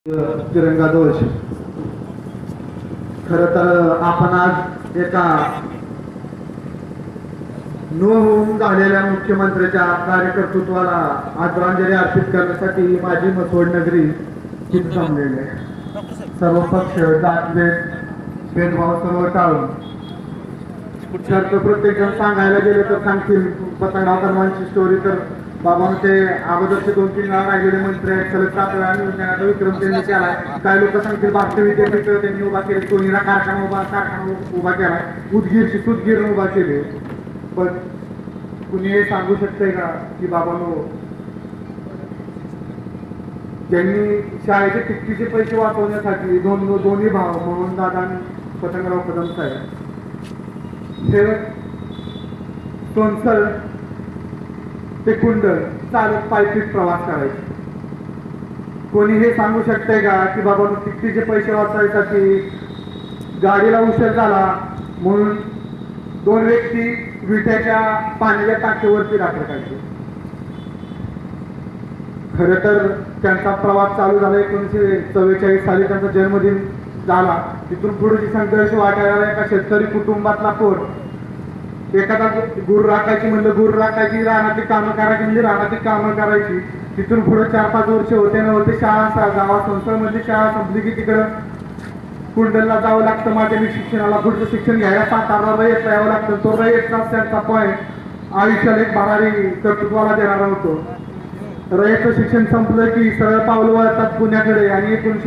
तिरंगा ध्वज खर तर आपण आज एका न होऊन झालेल्या मुख्यमंत्र्याच्या कार्यकर्तृत्वाला आदरांजली अर्पित करण्यासाठी माझी मसवड नगरी चित जमलेले सर्व पक्ष जातभेद भेदभाव सर्व टाळून प्रत्येक जण सांगायला गेले तर सांगतील पतंगराव कर्मांची स्टोरी तर बाबा ते अगोदरचे 2-3 वेळा राहिलेले मंत्री आहेत सलग 7 वेळा निवडण्याचा विक्रम त्यांनी केलाय. काही लोक सांगतील भारतीय विद्यापीठ त्यांनी उभा केले, कोणीला कारखाना उभा केलाय, उदगीरची सुदगीर उभा केले. पण कुणी हे सांगू शकतंय का की बाबांनो त्यांनी शाळेचे तिकीटचे पैसे वाचवण्यासाठी दोन्ही भाव मोहन दादा आणि पतंगराव कदम साहेब हे सोनसर ते कुंडल चालत पायपीट प्रवास करायचे. कोणी हे सांगू शकते का की बाबा तिकीटचे पैसे वाचवायसाठी गाडीला उशीर झाला म्हणून 2 व्यक्ती विट्याच्या पाण्याच्या टाकीवरती रात्र काढले. खर तर त्यांचा प्रवास चालू झाला 1944 साली त्यांचा जन्मदिन झाला. तिथून पुढे संघर्ष वाटायला एका शेतकरी कुटुंबातला पोर एखादा गुरु राखायची म्हणलं गुरु राखायची, रानाची कामं करायची म्हणजे रानाची कामं करायची. तिथून पुढे 4-5 वर्ष होते नव्हते शाळा गावात संस्थांमधली शाळा संपली की तिकडं कुंडलला जावं लागतं माध्यमिक शिक्षणाला. पुढचं शिक्षण घ्यायला सातारा रयत यावं लागतं. तो रयतचा त्यांचा पॉईंट आयुष्याला एक भरारी कर्तृत्वाला देणारा होतो. रयतचं शिक्षण संपलं की सरळ पावलं वळतात पुण्याकडे आणि 19